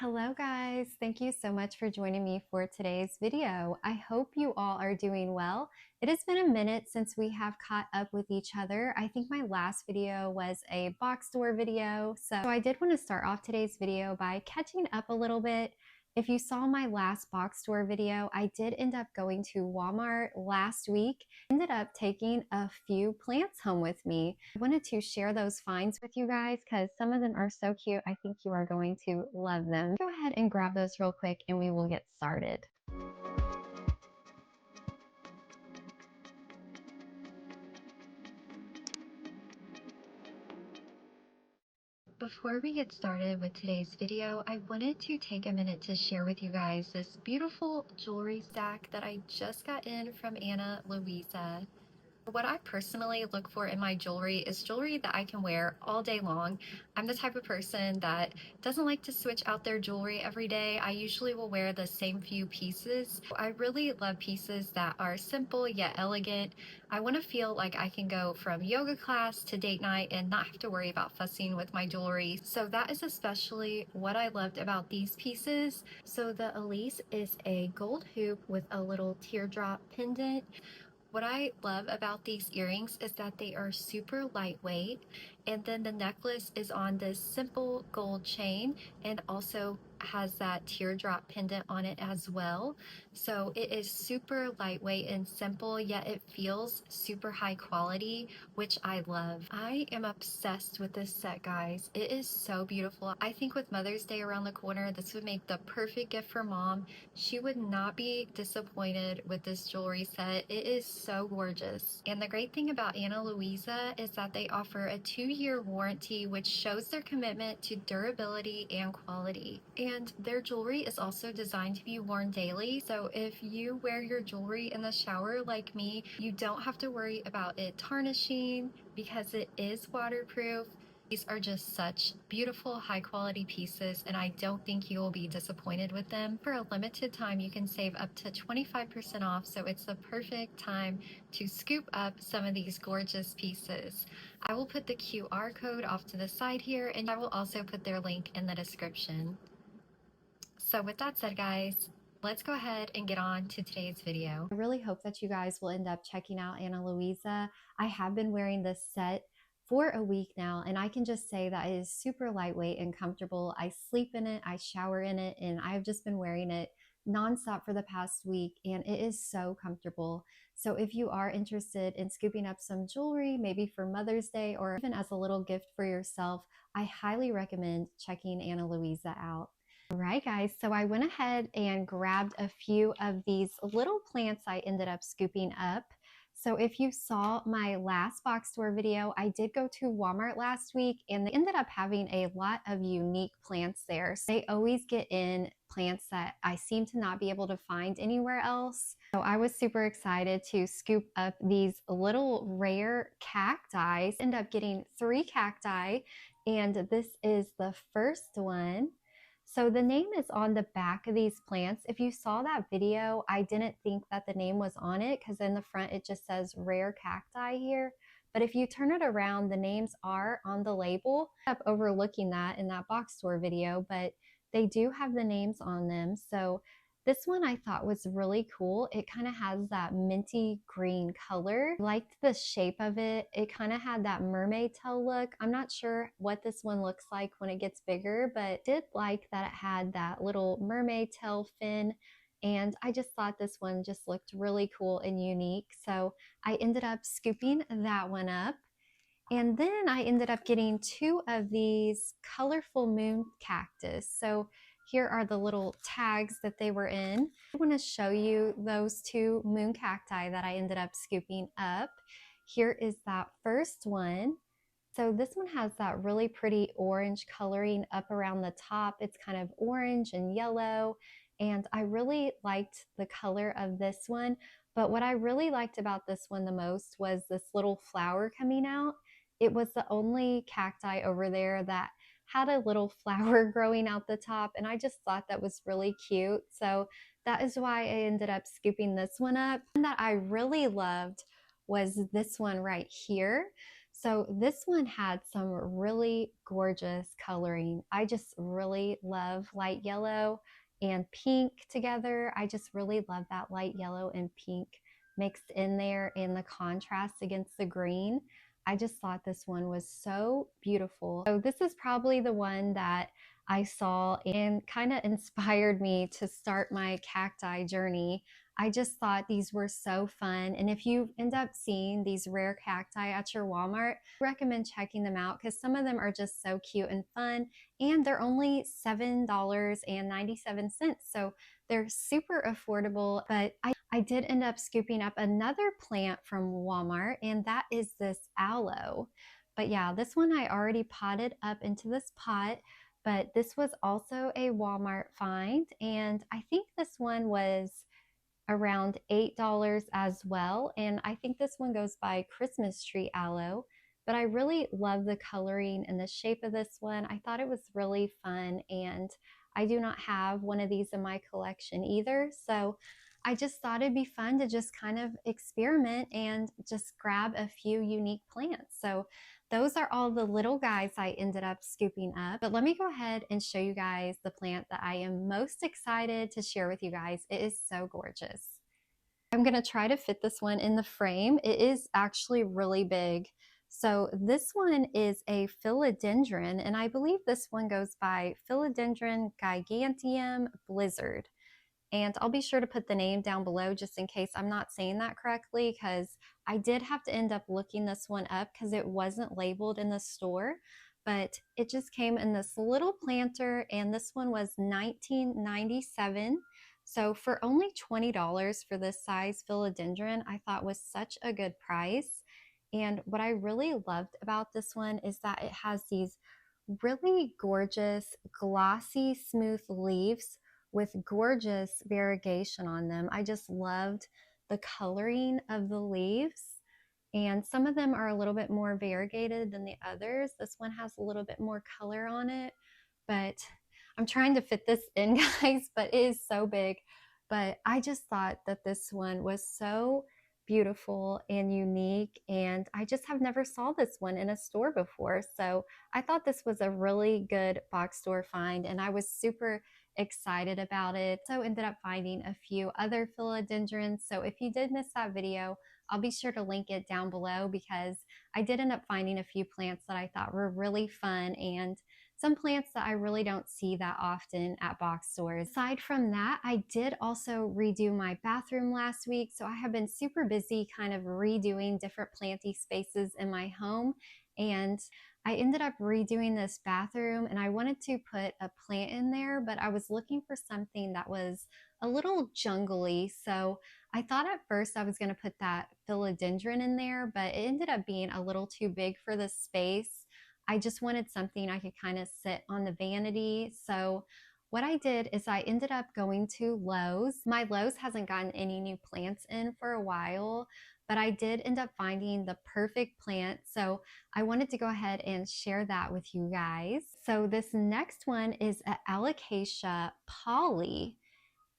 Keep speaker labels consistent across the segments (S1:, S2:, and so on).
S1: Hello guys, thank you so much for joining me for today's video. I hope you all are doing well. It has been a minute since we have caught up with each other. I think my last video was a box store video, so I did want to start off today's video by catching up a little bit. If you saw my last box store video, I did end up going to Walmart last week. Ended up taking a few plants home with me. I wanted to share those finds with you guys because some of them are so cute. I think you are going to love them. Go ahead and grab those real quick and we will get started. Before we get started with today's video, I wanted to take a minute to share with you guys this beautiful jewelry stack that I just got in from Ana Luisa. What I personally look for in my jewelry is jewelry that I can wear all day long. I'm the type of person that doesn't like to switch out their jewelry every day. I usually will wear the same few pieces. I really love pieces that are simple yet elegant. I want to feel like I can go from yoga class to date night and not have to worry about fussing with my jewelry. So that is especially what I loved about these pieces. So the Elise is a gold hoop with a little teardrop pendant. What I love about these earrings is that they are super lightweight, and then the necklace is on this simple gold chain and also has that teardrop pendant on it as well. So it is super lightweight and simple, yet it feels super high quality, which I love. I am obsessed with this set, guys. It is so beautiful. I think with Mother's Day around the corner, this would make the perfect gift for mom. She would not be disappointed with this jewelry set. It is so gorgeous. And the great thing about Ana Luisa is that they offer a 2-year warranty, which shows their commitment to durability and quality. And their jewelry is also designed to be worn daily. So if you wear your jewelry in the shower like me, you don't have to worry about it tarnishing because it is waterproof. These are just such beautiful, high quality pieces, and I don't think you will be disappointed with them. For a limited time, you can save up to 25% off, so it's the perfect time to scoop up some of these gorgeous pieces. I will put the QR code off to the side here, and I will also put their link in the description. So with that said, guys, let's go ahead and get on to today's video. I really hope that you guys will end up checking out Ana Luisa. I have been wearing this set for a week now, and I can just say that it is super lightweight and comfortable. I sleep in it, I shower in it, and I've just been wearing it nonstop for the past week, and it is so comfortable. So if you are interested in scooping up some jewelry, maybe for Mother's Day or even as a little gift for yourself, I highly recommend checking Ana Luisa out. All right, guys, so I went ahead and grabbed a few of these little plants I ended up scooping up. So if you saw my last box store video, I did go to Walmart last week and they ended up having a lot of unique plants there. So they always get in plants that I seem to not be able to find anywhere else. So I was super excited to scoop up these little rare cacti. End up getting 3 cacti, and this is the first one. So the name is on the back of these plants. If you saw that video, I didn't think that the name was on it because in the front it just says rare cacti here. But if you turn it around, the names are on the label. I ended up overlooking that in that box store video, but they do have the names on them. So this one I thought was really cool. It kind of has that minty green color. I liked the shape of it. It kind of had that mermaid tail look. I'm not sure what this one looks like when it gets bigger, but did like that it had that little mermaid tail fin. And I just thought this one just looked really cool and unique. So I ended up scooping that one up. And then I ended up getting 2 of these colorful moon cactus. So here are the little tags that they were in. I want to show you those 2 moon cacti that I ended up scooping up. Here is that first one. So this one has that really pretty orange coloring up around the top. It's kind of orange and yellow, and I really liked the color of this one. But what I really liked about this one the most was this little flower coming out. It was the only cacti over there that had a little flower growing out the top, and I just thought that was really cute. So that is why I ended up scooping this one up. And that I really loved was this one right here. So this one had some really gorgeous coloring. I just really love light yellow and pink together. I just really love that light yellow and pink mixed in there and the contrast against the green. I just thought this one was so beautiful. So this is probably the one that I saw and kind of inspired me to start my cacti journey. I just thought these were so fun. And if you end up seeing these rare cacti at your Walmart, I recommend checking them out because some of them are just so cute and fun. And they're only $7.97. So they're super affordable. But I did end up scooping up another plant from Walmart, and that is this aloe. But yeah, this one I already potted up into this pot. But this was also a Walmart find. And I think this one was around $8 as well. And I think this one goes by Christmas Tree Aloe. But I really love the coloring and the shape of this one. I thought it was really fun, and I do not have one of these in my collection either. So I just thought it'd be fun to just kind of experiment and just grab a few unique plants. So those are all the little guys I ended up scooping up. But let me go ahead and show you guys the plant that I am most excited to share with you guys. It is so gorgeous. I'm going to try to fit this one in the frame. It is actually really big. So this one is a philodendron, and I believe this one goes by Philodendron giganteum blizzard. And I'll be sure to put the name down below just in case I'm not saying that correctly, because I did have to end up looking this one up because it wasn't labeled in the store. But it just came in this little planter, and this one was $19.97. So for only $20 for this size philodendron, I thought was such a good price. And what I really loved about this one is that it has these really gorgeous, glossy, smooth leaves with gorgeous variegation on them. I just loved the coloring of the leaves, and some of them are a little bit more variegated than the others. This one has a little bit more color on it, but I'm trying to fit this in, guys, but it is so big. But I just thought that this one was so beautiful and unique, and I just have never saw this one in a store before. So I thought this was a really good box store find, and I was super excited about it. So ended up finding a few other philodendrons. So if you did miss that video, I'll be sure to link it down below, because I did end up finding a few plants that I thought were really fun, and some plants that I really don't see that often at box stores. Aside from that, I did also redo my bathroom last week. So I have been super busy kind of redoing different planty spaces in my home. And I ended up redoing this bathroom, and I wanted to put a plant in there, but I was looking for something that was a little jungly. So I thought at first I was going to put that philodendron in there, but it ended up being a little too big for the space. I just wanted something I could kind of sit on the vanity. So what I did is I ended up going to Lowe's. My Lowe's hasn't gotten any new plants in for a while, but I did end up finding the perfect plant. So I wanted to go ahead and share that with you guys. So this next one is an Alocasia Polly.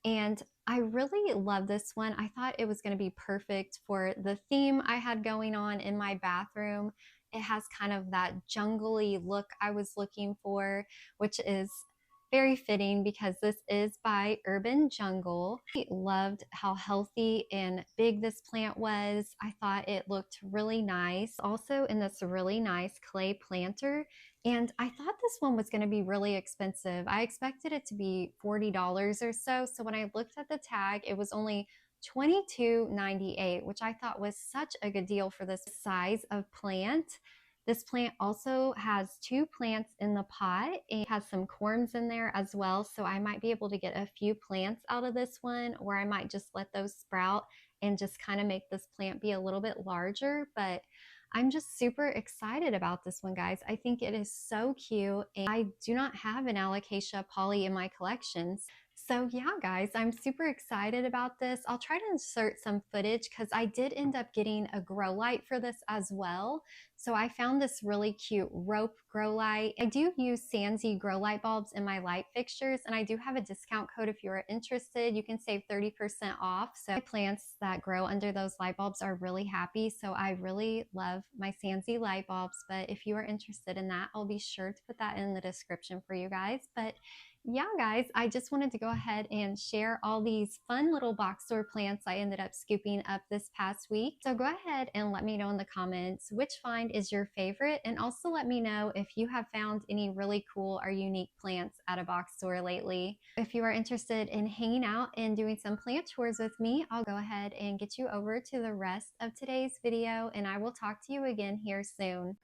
S1: And I really love this one. I thought it was going to be perfect for the theme I had going on in my bathroom. It has kind of that jungly look I was looking for, which is very fitting because this is by Urban Jungle. I loved how healthy and big this plant was. I thought it looked really nice. Also in this really nice clay planter. And I thought this one was going to be really expensive. I expected it to be $40 or so. So when I looked at the tag, it was only $22.98, which I thought was such a good deal for this size of plant. This plant also has two plants in the pot and has some corms in there as well. So I might be able to get a few plants out of this one, or I might just let those sprout and just kind of make this plant be a little bit larger. But I'm just super excited about this one, guys. I think it is so cute, and I do not have an Alocasia Polly in my collection. So yeah, guys, I'm super excited about this. I'll try to insert some footage because I did end up getting a grow light for this as well. So I found this really cute rope grow light. I do use Sansi grow light bulbs in my light fixtures, and I do have a discount code if you're interested. You can save 30% off. So my plants that grow under those light bulbs are really happy. So I really love my Sansi light bulbs. But if you are interested in that, I'll be sure to put that in the description for you guys. But yeah, guys, I just wanted to go ahead and share all these fun little box store plants I ended up scooping up this past week. So go ahead and let me know in the comments which find is your favorite, and also let me know if you have found any really cool or unique plants at a box store lately. If you are interested in hanging out and doing some plant tours with me, I'll go ahead and get you over to the rest of today's video, and I will talk to you again here soon.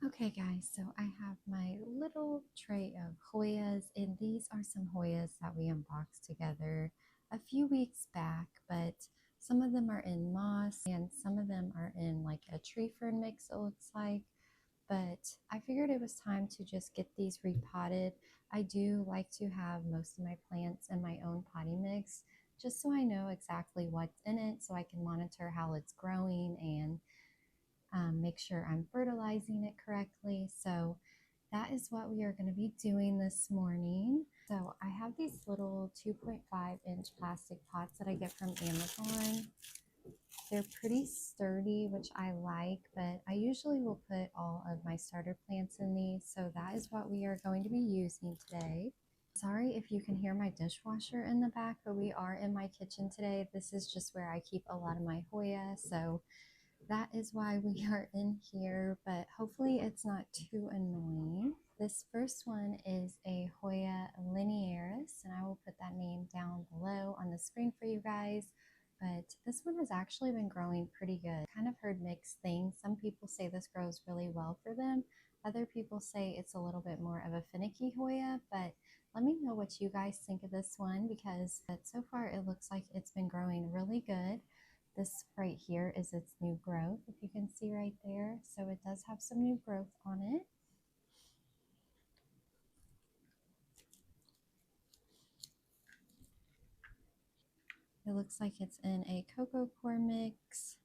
S1: Okay guys, so I have my little tray of Hoyas, and these are some Hoyas that we unboxed together a few weeks back, but some of them are in moss and some of them are in like a tree fern mix, it looks like. But I figured it was time to just get these repotted. I do like to have most of my plants in my own potting mix, just so I know exactly what's in it, so I can monitor how it's growing and make sure I'm fertilizing it correctly. So that is what we are going to be doing this morning. So I have these little 2.5-inch plastic pots that I get from Amazon. They're pretty sturdy, which I like, but I usually will put all of my starter plants in these. So that is what we are going to be using today. Sorry if you can hear my dishwasher in the back, but we are in my kitchen today. This is just where I keep a lot of my Hoya, so that is why we are in here, but hopefully it's not too annoying. This first one is a Hoya linearis, and I will put that name down below on the screen for you guys. But this one has actually been growing pretty good. Kind of heard mixed things. Some people say this grows really well for them. Other people say it's a little bit more of a finicky Hoya, but let me know what you guys think of this one, because so far it looks like it's been growing really good. This right here is its new growth, if you can see right there. So it does have some new growth on it. It looks like it's in a cocoa core mix.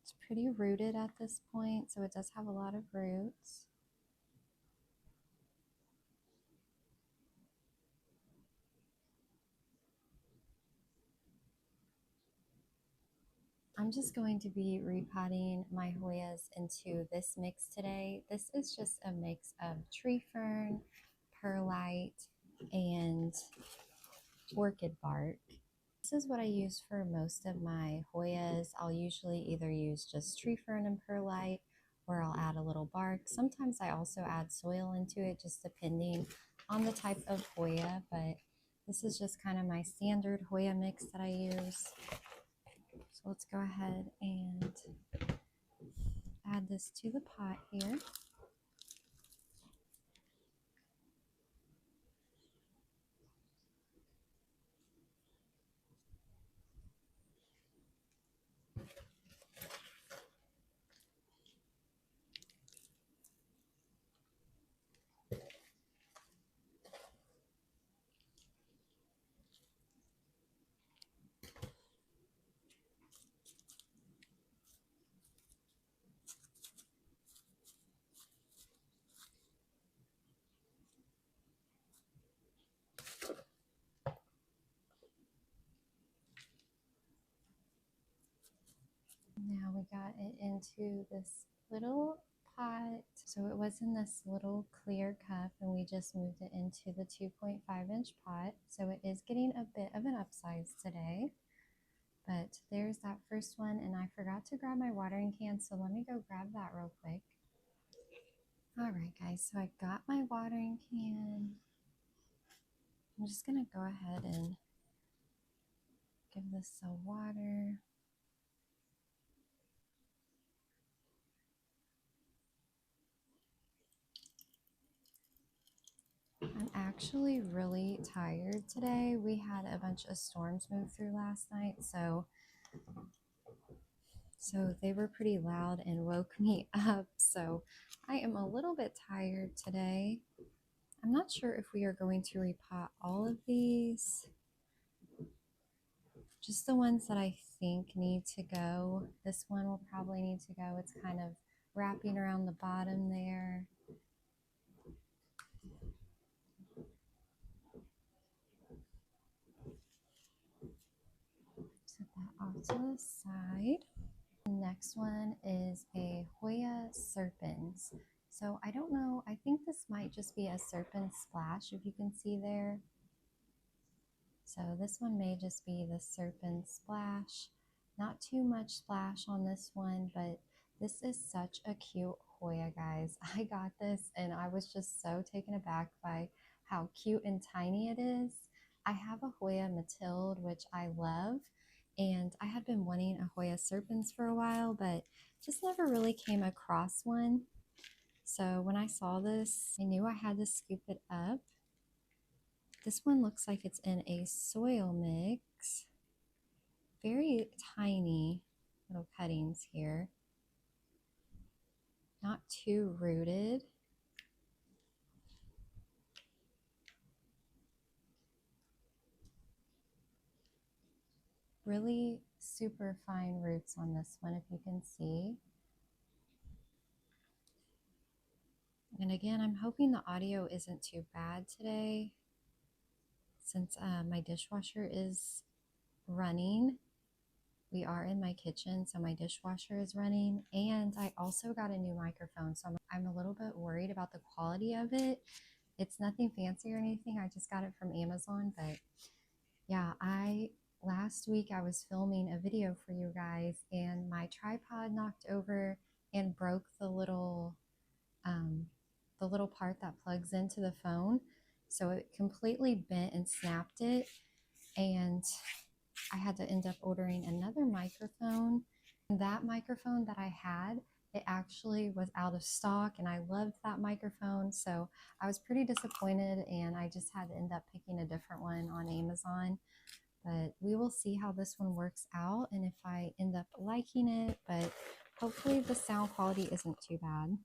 S1: It's pretty rooted at this point, so it does have a lot of roots. I'm just going to be repotting my Hoyas into this mix today. This is just a mix of tree fern, perlite, and orchid bark. This is what I use for most of my Hoyas. I'll usually either use just tree fern and perlite, or I'll add a little bark. Sometimes I also add soil into it, just depending on the type of Hoya, but this is just kind of my standard Hoya mix that I use. So let's go ahead and add this to the pot here. Now we got it into this little pot. So it was in this little clear cup, and we just moved it into the 2.5-inch pot. So it is getting a bit of an upsize today. But there's that first one, and I forgot to grab my watering can, so let me go grab that real quick. All right, guys, so I got my watering can. I'm just gonna go ahead and give this some water. I'm actually really tired today. We had a bunch of storms move through last night, so they were pretty loud and woke me up. So I am a little bit tired today. I'm not sure if we are going to repot all of these. Just the ones that I think need to go. This one will probably need to go. It's kind of wrapping around the bottom there. Set that off to the side. The next one is a Hoya Serpens. So I don't know, I think this might just be a serpent splash, if you can see there. So this one may just be the serpent splash. Not too much splash on this one, but this is such a cute Hoya, guys. I got this and I was just so taken aback by how cute and tiny it is. I have a Hoya Matilde, which I love, and I had been wanting a Hoya Serpens for a while, but just never really came across one. So when I saw this, I knew I had to scoop it up. This one looks like it's in a soil mix. Very tiny little cuttings here. Not too rooted. Really super fine roots on this one, if you can see. And again, I'm hoping the audio isn't too bad today, since my dishwasher is running. We are in my kitchen, so my dishwasher is running, and I also got a new microphone, so I'm a little bit worried about the quality of it. It's nothing fancy or anything, I just got it from Amazon, but yeah, last week I was filming a video for you guys, and my tripod knocked over and broke the little part that plugs into the phone, so it completely bent and snapped it, and I had to end up ordering another microphone. And that microphone that I had, it actually was out of stock, and I loved that microphone, so I was pretty disappointed, and I just had to end up picking a different one on Amazon. But we will see how this one works out and if I end up liking it, but hopefully the sound quality isn't too bad.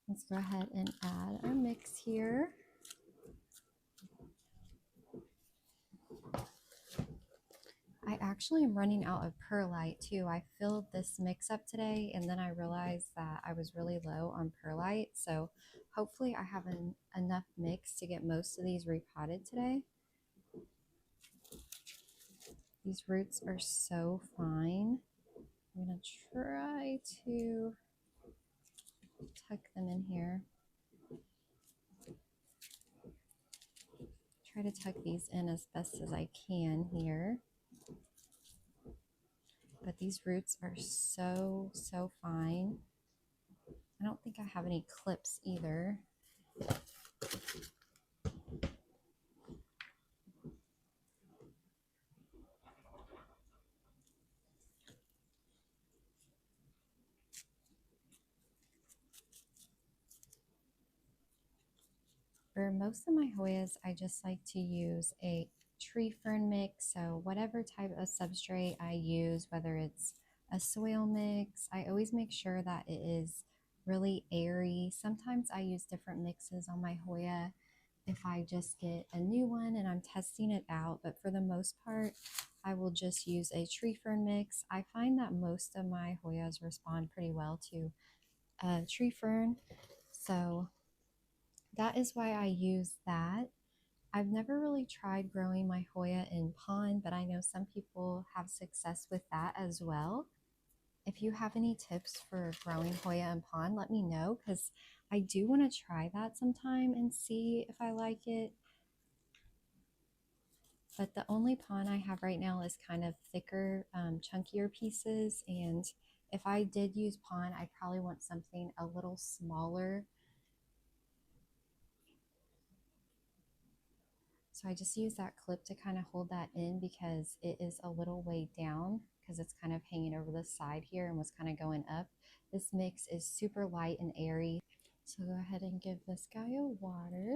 S1: Let's go ahead and add our mix here. I actually am running out of perlite too. I filled this mix up today, and then I realized that I was really low on perlite. So hopefully I have enough mix to get most of these repotted today. These roots are so fine. I'm going to try to tuck them in here. Try to tuck these in as best as I can here. But these roots are so fine. I don't think I have any clips either. For most of my Hoyas, I just like to use a tree fern mix. So whatever type of substrate I use, whether it's a soil mix, I always make sure that it is really airy. Sometimes I use different mixes on my Hoya if I just get a new one and I'm testing it out, but for the most part, I will just use a tree fern mix. I find that most of my Hoyas respond pretty well to tree fern, so that is why I use that. I've never really tried growing my Hoya in pond, but I know some people have success with that as well. If you have any tips for growing Hoya in pond, let me know, because I do want to try that sometime and see if I like it. But the only pond I have right now is kind of thicker, chunkier pieces, and if I did use pond, I'd probably want something a little smaller. So I just use that clip to kind of hold that in because it is a little way down because it's kind of hanging over the side here and was kind of going up. This mix is super light and airy. So go ahead and give this guy a water.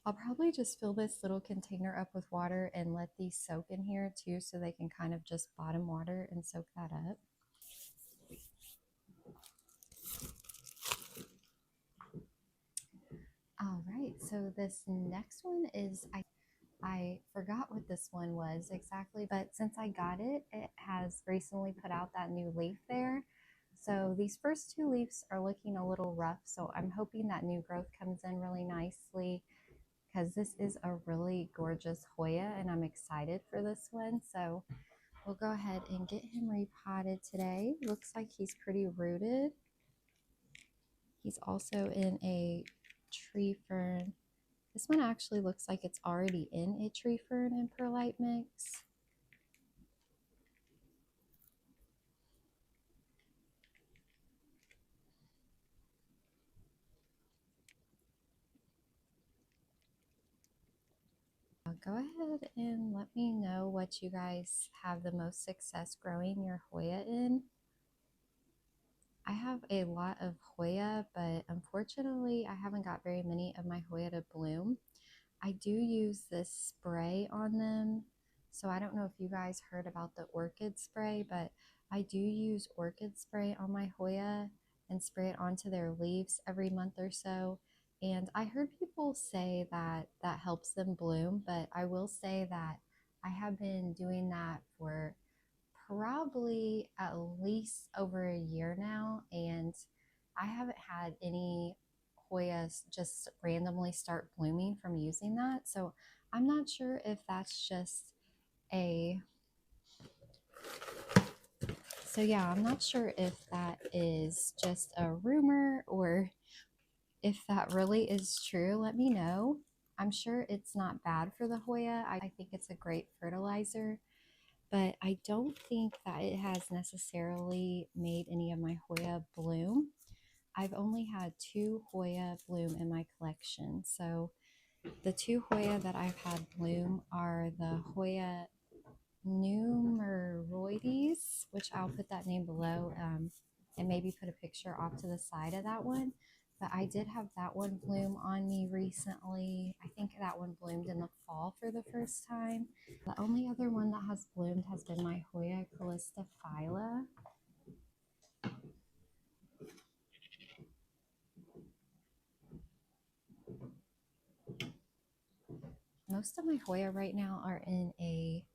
S1: I'll probably just fill this little container up with water and let these soak in here too, so they can kind of just bottom water and soak that up. All right, so this next one is, I forgot what this one was exactly, but since I got it, it has recently put out that new leaf there. So these first two leaves are looking a little rough, so I'm hoping that new growth comes in really nicely, because this is a really gorgeous Hoya and I'm excited for this one. So we'll go ahead and get him repotted today. Looks like he's pretty rooted. He's also in a tree fern. This one actually looks like it's already in a tree fern and perlite mix. Go ahead and let me know what you guys have the most success growing your Hoya in. I have a lot of Hoya, but unfortunately I haven't got very many of my Hoya to bloom. I do use this spray on them. So I don't know if you guys heard about the orchid spray, but I do use orchid spray on my Hoya and spray it onto their leaves every month or so. And I heard people say that that helps them bloom, but I will say that I have been doing that for probably at least over a year now, and I haven't had any Hoyas just randomly start blooming from using that. So I'm not sure if that's just a I'm not sure if that is just a rumor or if that really is true. Let me know. I'm sure it's not bad for the Hoya. I think it's a great fertilizer, but I don't think that it has necessarily made any of my Hoya bloom. I've only had 2 Hoya bloom in my collection. So the 2 Hoya that I've had bloom are the Hoya numeroides, which I'll put that name below, and maybe put a picture off to the side of that one. But I did have that one bloom on me recently. I think that one bloomed in the fall for the first time. The only other one that has bloomed has been my Hoya calistophylla. Most of my Hoya right now are in a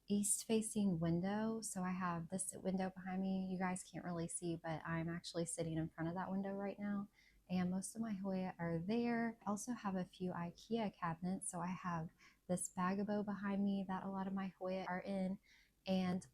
S1: east facing window. So I have this window behind me. You guys can't really see, but I'm actually sitting in front of that window right now. And most of my Hoya are there. I also have a few IKEA cabinets. So I have this Bagabo behind me that a lot of my Hoya are in. And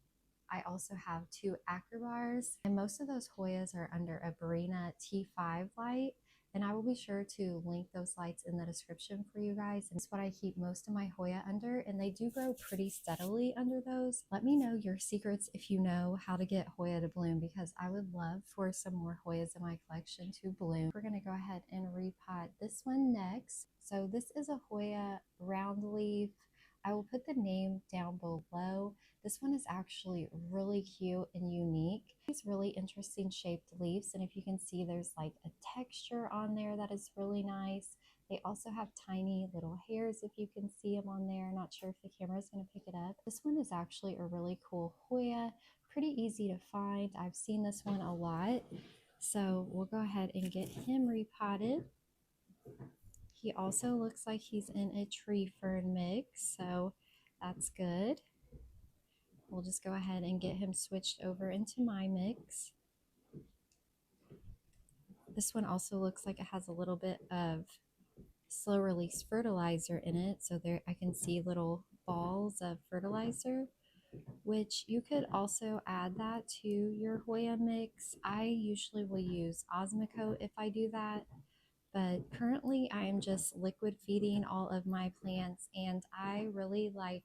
S1: I also have 2 Acrobars, and most of those Hoyas are under a Barina T5 light. And I will be sure to link those lights in the description for you guys. And it's what I keep most of my Hoya under, and they do grow pretty steadily under those. Let me know your secrets if you know how to get Hoya to bloom, because I would love for some more Hoyas in my collection to bloom. We're going to go ahead and repot this one next. So this is a Hoya round leaf. I will put the name down below. This one is actually really cute and unique. These really interesting shaped leaves, and if you can see, there's like a texture on there that is really nice. They also have tiny little hairs, if you can see them on there. Not sure if the camera is going to pick it up. This one is actually a really cool Hoya, pretty easy to find. I've seen this one a lot, so we'll go ahead and get him repotted. He also looks like he's in a tree fern mix, so that's good. We'll just go ahead and get him switched over into my mix. This one also looks like it has a little bit of slow release fertilizer in it. So there I can see little balls of fertilizer, which you could also add that to your Hoya mix. I usually will use Osmocote if I do that, but currently I am just liquid feeding all of my plants, and I really like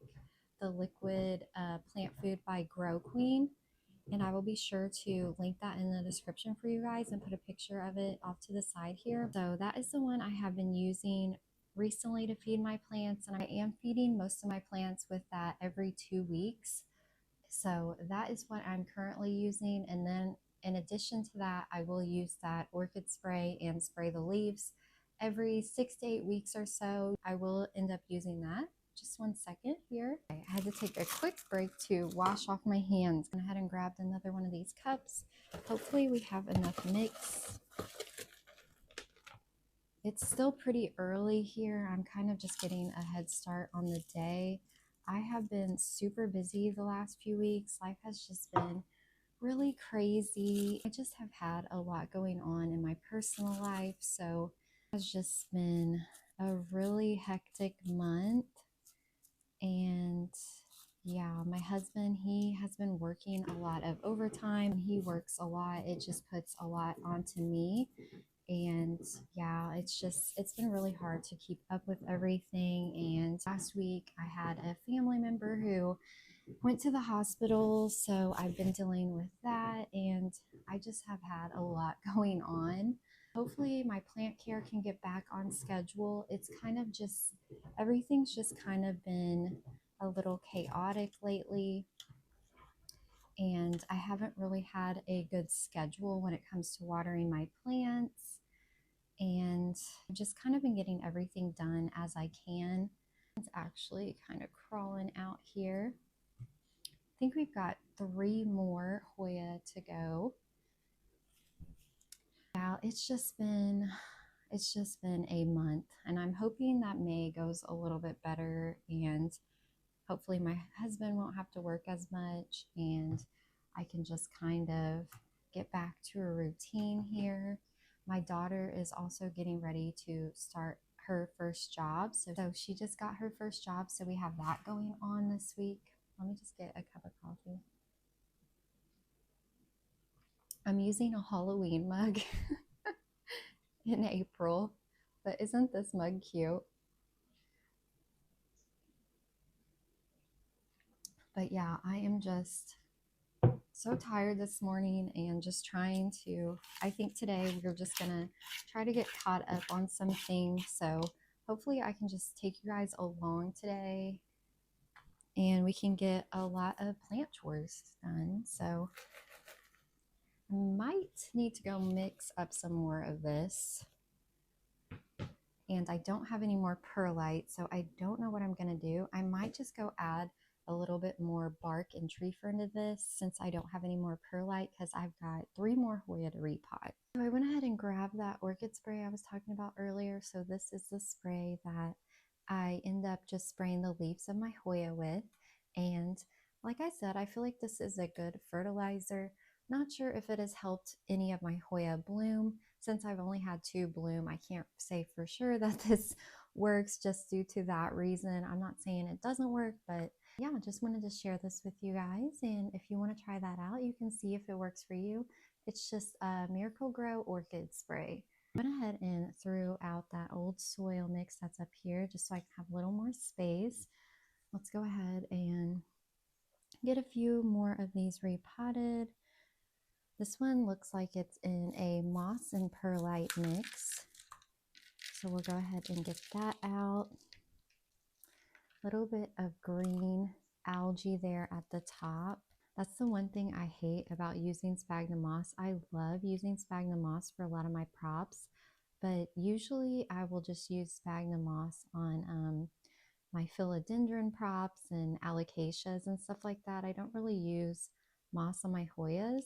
S1: the liquid plant food by Grow Queen, and I will be sure to link that in the description for you guys and put a picture of it off to the side here. So that is the one I have been using recently to feed my plants, and I am feeding most of my plants with that every 2 weeks. So that is what I'm currently using, and then in addition to that, I will use that orchid spray and spray the leaves every 6 to 8 weeks or so, I will end up using that. Just 1 second here. I had to take a quick break to wash off my hands. I went ahead and grabbed another one of these cups. Hopefully we have enough mix. It's still pretty early here. I'm kind of just getting a head start on the day. I have been super busy the last few weeks. Life has just been really crazy. I just have had a lot going on in my personal life, so it has just been a really hectic month. And yeah, my husband, he has been working a lot of overtime. He works a lot. It just puts a lot onto me. And yeah, it's been really hard to keep up with everything. And last week I had a family member who went to the hospital, so I've been dealing with that, and I just have had a lot going on. Hopefully my plant care can get back on schedule. It's kind of just, everything's just kind of been a little chaotic lately, and I haven't really had a good schedule when it comes to watering my plants, and I've just kind of been getting everything done as I can. It's actually kind of crawling out here. I think we've got 3 more Hoya to go. Now it's just been a month, and I'm hoping that May goes a little bit better, and hopefully my husband won't have to work as much, and I can just kind of get back to a routine here. My daughter is also getting ready to start her first job, so she just got her first job, so we have that going on this week. Let me just get a cup of coffee. I'm using a Halloween mug in April, but isn't this mug cute? But yeah, I am just so tired this morning and just trying to, I think today we're just gonna try to get caught up on some things. So hopefully I can just take you guys along today and we can get a lot of plant chores done. So I might need to go mix up some more of this. And I don't have any more perlite, so I don't know what I'm going to do. I might just go add a little bit more bark and tree fern to this since I don't have any more perlite, because I've got 3 more Hoya to repot. So I went ahead and grabbed that orchid spray I was talking about earlier. So this is the spray that I end up just spraying the leaves of my Hoya with. And like I said, I feel like this is a good fertilizer. Not sure if it has helped any of my Hoya bloom. Since I've only had 2 bloom, I can't say for sure that this works just due to that reason. I'm not saying it doesn't work, but yeah, just wanted to share this with you guys. And if you want to try that out, you can see if it works for you. It's just a Miracle-Gro orchid spray. I went ahead and threw out that old soil mix that's up here just so I can have a little more space. Let's go ahead and get a few more of these repotted. This one looks like it's in a moss and perlite mix. So we'll go ahead and get that out. A little bit of green algae there at the top. That's the one thing I hate about using sphagnum moss. I love using sphagnum moss for a lot of my props, but usually I will just use sphagnum moss on my philodendron props and alocasias and stuff like that. I don't really use moss on my Hoyas,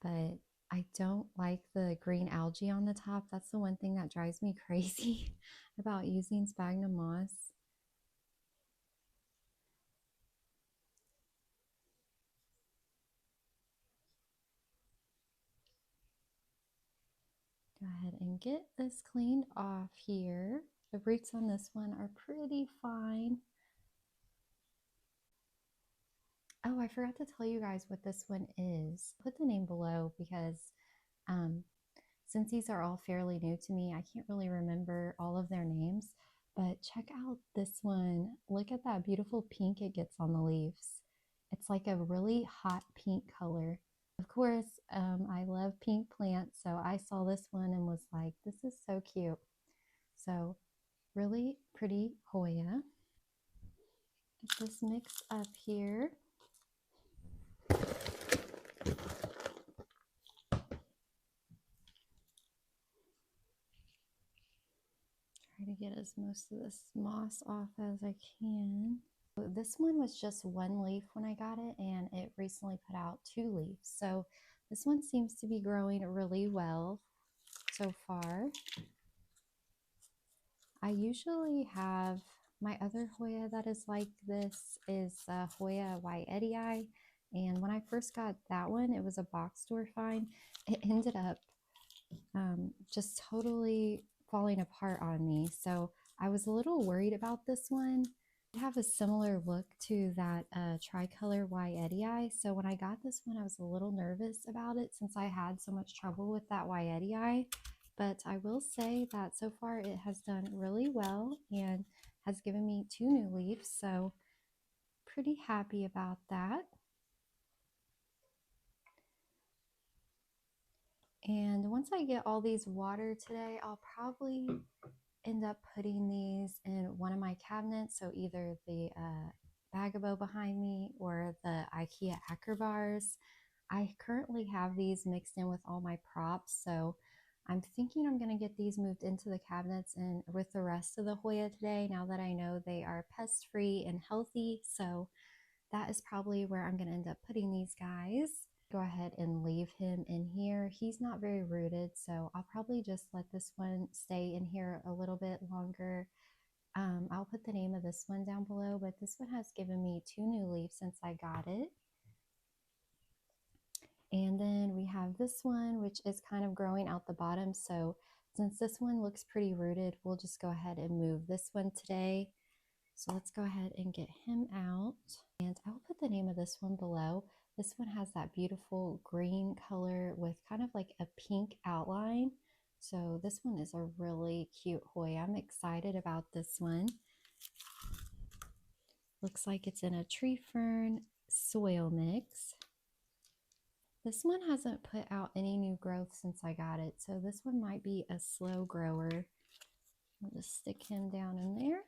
S1: but I don't like the green algae on the top. That's the one thing that drives me crazy about using sphagnum moss. Go ahead and get this cleaned off here. The roots on this one are pretty fine. Oh, I forgot to tell you guys what this one is. Put the name below because since these are all fairly new to me, I can't really remember all of their names, but check out this one. Look at that beautiful pink it gets on the leaves. It's like a really hot pink color. Of course, I love pink plants, so I saw this one and was like, this is so cute. So really pretty Hoya. Get this mix up here. as most of this moss off as I can. So this one was just one leaf when I got it, and it recently put out 2 leaves. So this one seems to be growing really well so far. I usually have my other Hoya that is like this is Hoya White Eddie Eye. And when I first got that one, it was a box store find. It ended up just totally falling apart on me. So I was a little worried about this one. It have a similar look to that tricolor White Eddie Eye. So when I got this one, I was a little nervous about it since I had so much trouble with that White Eddie Eye. But I will say that so far it has done really well and has given me 2 new leaves. So pretty happy about that. And once I get all these watered today, I'll probably end up putting these in one of my cabinets. So either the Bagabo behind me or the IKEA Acker bars. I currently have these mixed in with all my props. So I'm thinking I'm going to get these moved into the cabinets and with the rest of the Hoya today, now that I know they are pest free and healthy. So that is probably where I'm going to end up putting these guys. Go ahead and leave him in here. He's not very rooted, so I'll probably just let this one stay in here a little bit longer. I'll put the name of this one down below, but this one has given me 2 new leaves since I got it. And then we have this one, which is kind of growing out the bottom. So since this one looks pretty rooted, we'll just go ahead and move this one today. So let's go ahead and get him out. And I will put the name of this one below. This one has that beautiful green color with kind of like a pink outline. So this one is a really cute Hoya. I'm excited about this one. Looks like it's in a tree fern soil mix. This one hasn't put out any new growth since I got it. So this one might be a slow grower. I'll just stick him down in there.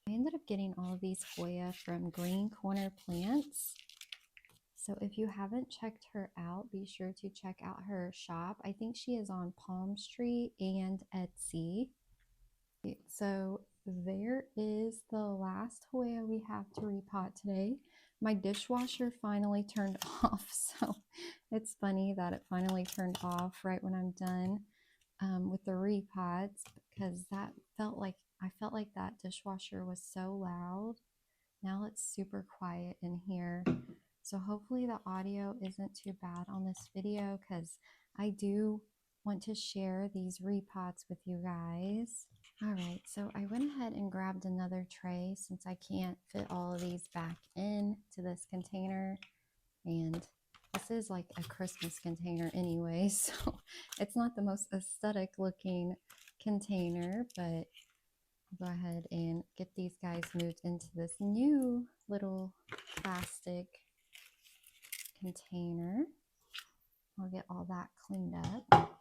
S1: I ended up getting all of these Hoya from Green Corner Plants. So if you haven't checked her out, be sure to check out her shop. I think she is on Palm Street and Etsy. So there is the last Hoya we have to repot today. My dishwasher finally turned off, so it's funny that it finally turned off right when I'm done with the repots, because I felt like that dishwasher was so loud. Now it's super quiet in here, so hopefully the audio isn't too bad on this video, because I do want to share these repots with you guys. All right, so I went ahead and grabbed another tray since I can't fit all of these back into this container, and this is like a Christmas container anyway, so it's not the most aesthetic looking container, but I'll go ahead and get these guys moved into this new little plastic container. I'll get all that cleaned up.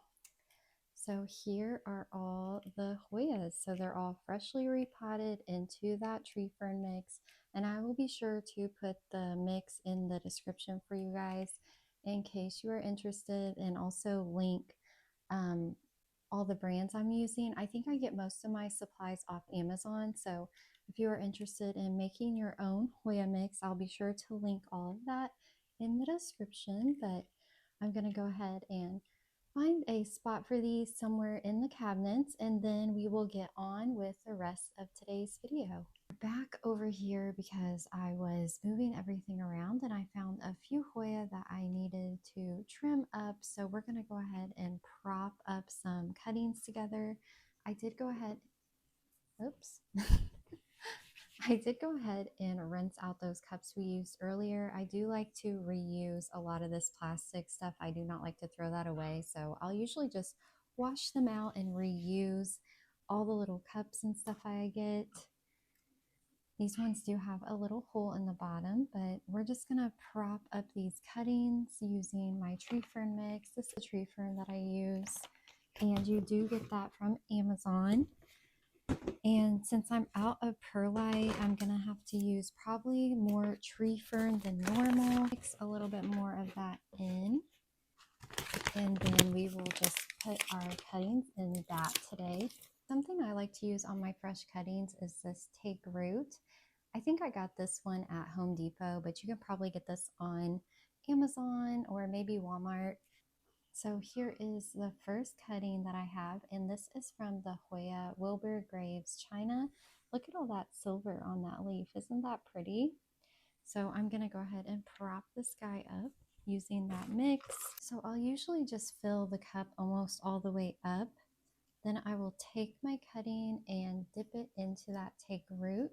S1: So here are all the Hoyas. So they're all freshly repotted into that tree fern mix. And I will be sure to put the mix in the description for you guys in case you are interested, and also link all the brands I'm using. I think I get most of my supplies off Amazon. So if you are interested in making your own Hoya mix, I'll be sure to link all of that in the description. But I'm going to go ahead and find a spot for these somewhere in the cabinets, and then we will get on with the rest of today's video. Back over here because I was moving everything around and I found a few Hoya that I needed to trim up. So we're going to go ahead and prop up some cuttings together. I did go ahead and rinse out those cups we used earlier. I do like to reuse a lot of this plastic stuff. I do not like to throw that away. So I'll usually just wash them out and reuse all the little cups and stuff I get. These ones do have a little hole in the bottom, but we're just going to prop up these cuttings using my tree fern mix. This is the tree fern that I use, and you do get that from Amazon. And since I'm out of perlite, I'm going to have to use probably more tree fern than normal. Mix a little bit more of that in, and then we will just put our cuttings in that today. Something I like to use on my fresh cuttings is this take root. I think I got this one at Home Depot, but you can probably get this on Amazon or maybe Walmart. So here is the first cutting that I have, and this is from the Hoya Wilbur Graves China. Look at all that silver on that leaf. Isn't that pretty? So I'm gonna go ahead and prop this guy up using that mix. So I'll usually just fill the cup almost all the way up. Then I will take my cutting and dip it into that take root,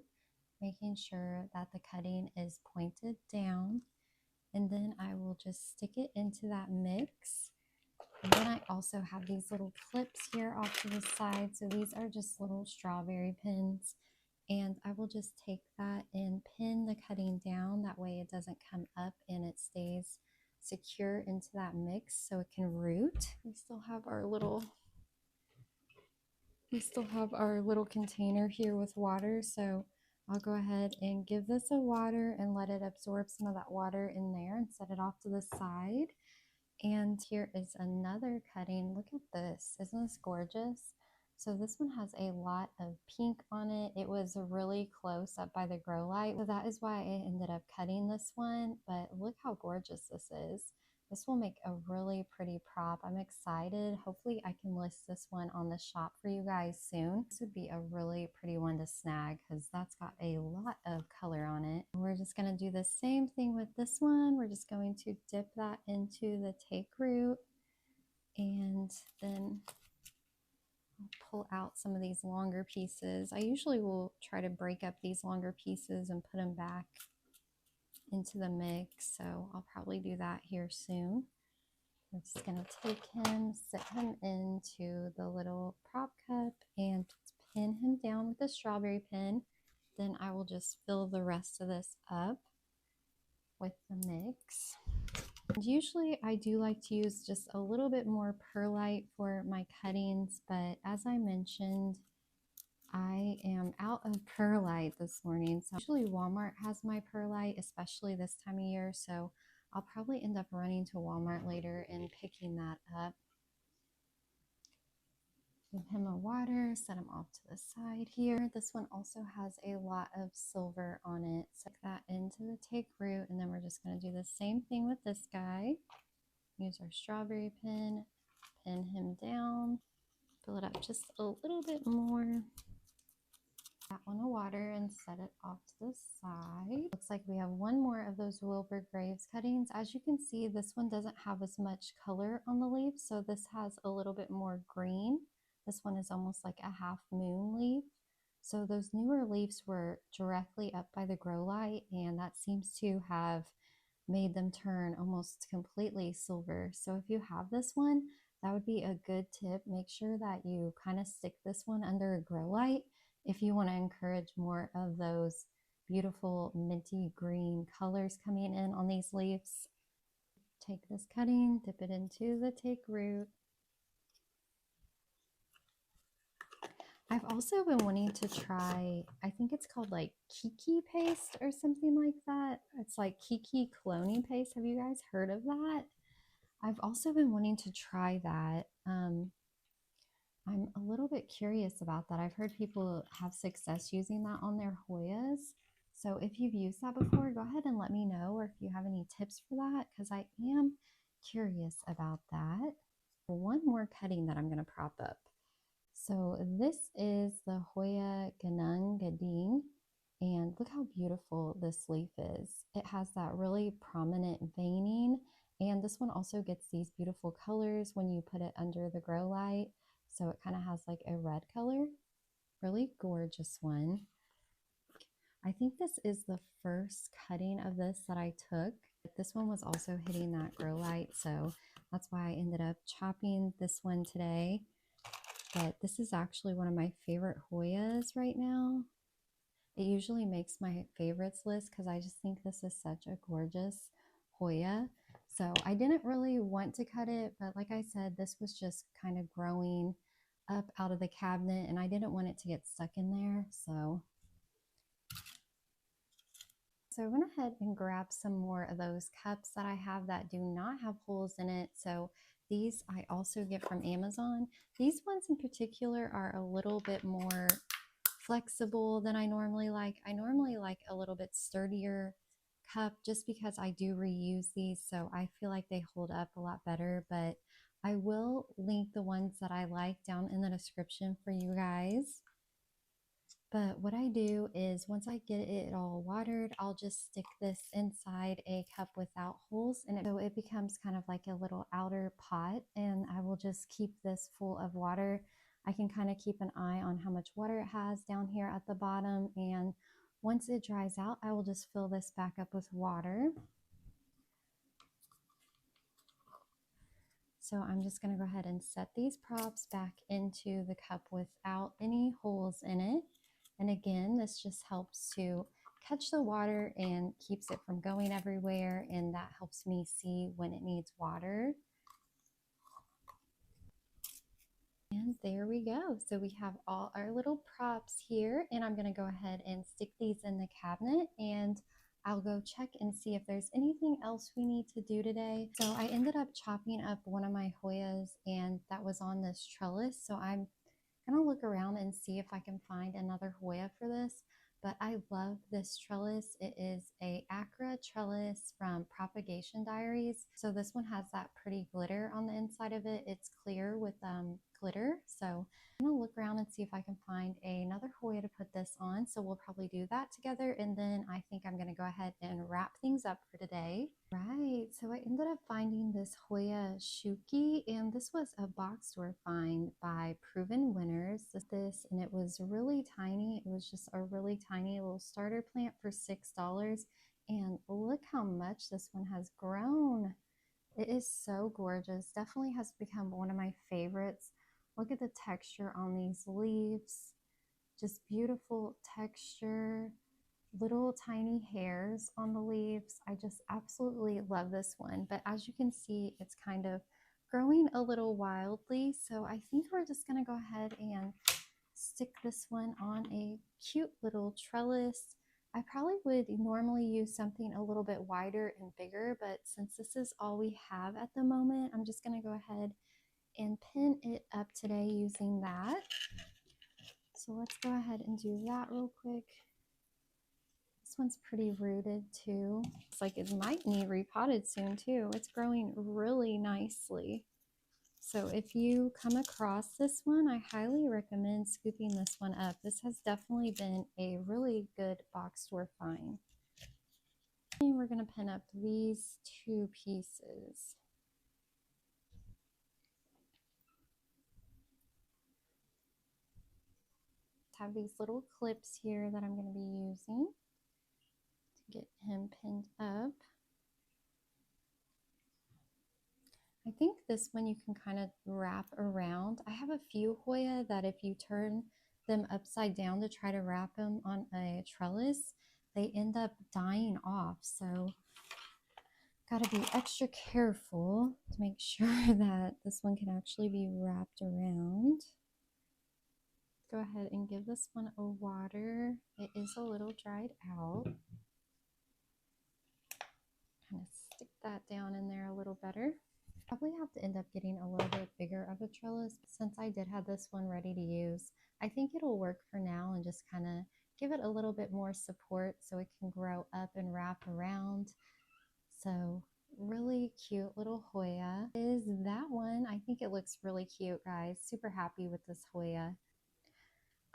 S1: making sure that the cutting is pointed down. And then I will just stick it into that mix. And then I also have these little clips here off to the side. So these are just little strawberry pins. And I will just take that and pin the cutting down. That way it doesn't come up and it stays secure into that mix so it can root. We still have our little container here with water. So I'll go ahead and give this a water and let it absorb some of that water in there and set it off to the side. And here is another cutting. Look at this. Isn't this gorgeous? So this one has a lot of pink on it. It was really close up by the grow light. So that is why I ended up cutting this one. But look how gorgeous this is. This will make a really pretty prop. I'm excited. Hopefully I can list this one on the shop for you guys soon. This would be a really pretty one to snag because that's got a lot of color on it. We're just going to do the same thing with this one. We're just going to dip that into the take root and then pull out some of these longer pieces. I usually will try to break up these longer pieces and put them back into the mix, so I'll probably do that here soon. I'm just going to take him, sit him into the little prop cup and pin him down with a strawberry pin. Then I will just fill the rest of this up with the mix. And usually I do like to use just a little bit more perlite for my cuttings, but as I mentioned, I am out of perlite this morning. So usually Walmart has my perlite, especially this time of year. So I'll probably end up running to Walmart later and picking that up. Give him a water, set him off to the side here. This one also has a lot of silver on it. Stick that into the take root, and then we're just going to do the same thing with this guy. Use our strawberry pin, pin him down, fill it up just a little bit more. That one of water and set it off to the side. Looks like we have one more of those Wilbur Graves cuttings. As you can see, this one doesn't have as much color on the leaf, so this has a little bit more green. This one is almost like a half moon leaf. So those newer leaves were directly up by the grow light, and that seems to have made them turn almost completely silver. So if you have this one, that would be a good tip. Make sure that you kind of stick this one under a grow light if you want to encourage more of those beautiful minty green colors coming in on these leaves. Take this cutting, dip it into the take root. I've also been wanting to try, I think it's called like Kiki paste or something like that. It's like Kiki cloning paste. Have you guys heard of that? I've also been wanting to try that. I'm a little bit curious about that. I've heard people have success using that on their Hoyas. So if you've used that before, go ahead and let me know, or if you have any tips for that, because I am curious about that. One more cutting that I'm going to prop up. So this is the Hoya Ganung Gading, and look how beautiful this leaf is. It has that really prominent veining, and this one also gets these beautiful colors when you put it under the grow light. So it kind of has like a red color. Really gorgeous one. I think this is the first cutting of this that I took. This one was also hitting that grow light, so that's why I ended up chopping this one today. But this is actually one of my favorite Hoyas right now. It usually makes my favorites list because I just think this is such a gorgeous Hoya. So I didn't really want to cut it, but like I said, this was just kind of growing up out of the cabinet and I didn't want it to get stuck in there. So I went ahead and grabbed some more of those cups that I have that do not have holes in it. So These I also get from Amazon. These ones in particular are a little bit more flexible than I normally like. I normally like a little bit sturdier cup just because I do reuse these, so I feel like they hold up a lot better, but I will link the ones that I like down in the description for you guys. But what I do is once I get it all watered, I'll just stick this inside a cup without holes, and so it becomes kind of like a little outer pot, and I will just keep this full of water. I can kind of keep an eye on how much water it has down here at the bottom, and once it dries out, I will just fill this back up with water. So I'm just going to go ahead and set these props back into the cup without any holes in it. And again, this just helps to catch the water and keeps it from going everywhere, and that helps me see when it needs water. And there we go. So we have all our little props here, and I'm going to go ahead and stick these in the cabinet, and I'll go check and see if there's anything else we need to do today. So I ended up chopping up one of my Hoyas, and that was on this trellis. So I'm gonna look around and see if I can find another Hoya for this, but I love this trellis. It is a Acra trellis from Propagation Diaries. So this one has that pretty glitter on the inside of it. It's clear with glitter. So I'm gonna look around and see if I can find another Hoya to put this on. So we'll probably do that together, and then I think I'm gonna go ahead and wrap things up for today. Right, so I ended up finding this Hoya Shuki, and this was a box store find by Proven Winners. This, and it was really tiny. It was just a really tiny little starter plant for $6, and look how much this one has grown. It is so gorgeous. Definitely has become one of my favorites. Look at the texture on these leaves. Just beautiful texture. Little tiny hairs on the leaves. I just absolutely love this one. But as you can see, it's kind of growing a little wildly. So I think we're just going to go ahead and stick this one on a cute little trellis. I probably would normally use something a little bit wider and bigger, but since this is all we have at the moment, I'm just going to go ahead and pin it up today using that. So let's go ahead and do that real quick. This one's pretty rooted too. It's like it might need repotted soon too. It's growing really nicely. So if you come across this one, I highly recommend scooping this one up. This has definitely been a really good box store find. And we're going to pin up these two pieces. I have these little clips here that I'm going to be using to get him pinned up. I think this one you can kind of wrap around. I have a few Hoya that if you turn them upside down to try to wrap them on a trellis, they end up dying off. So got to be extra careful to make sure that this one can actually be wrapped around. Go ahead and give this one a water. It is a little dried out. Kind of stick that down in there a little better. Probably have to end up getting a little bit bigger of a trellis since I did have this one ready to use. I think it'll work for now and just kind of give it a little bit more support so it can grow up and wrap around. So really cute little Hoya is that one. I think it looks really cute, guys. Super happy with this Hoya.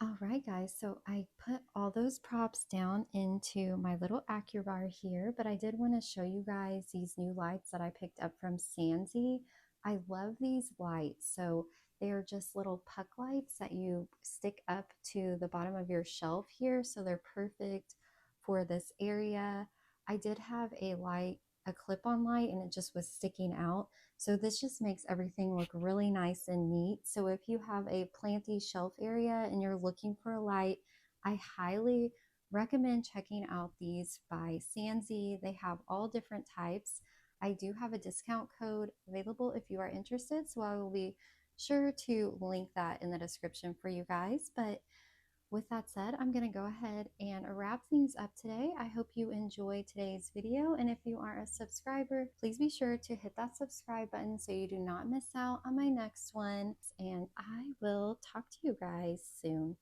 S1: All right, guys, so I put all those props down into my little AccuBar here, but I did want to show you guys these new lights that I picked up from Sansi. I love these lights. So they're just little puck lights that you stick up to the bottom of your shelf here. So they're perfect for this area. I did have a light, a clip-on light, and it just was sticking out. So this just makes everything look really nice and neat. So if you have a planty shelf area and you're looking for a light, I highly recommend checking out these by Sansi. They have all different types. I do have a discount code available if you are interested, so I will be sure to link that in the description for you guys. But With that said, I'm going to go ahead and wrap things up today. I hope you enjoyed today's video, and if you aren't a subscriber, please be sure to hit that subscribe button so you do not miss out on my next one, and I will talk to you guys soon.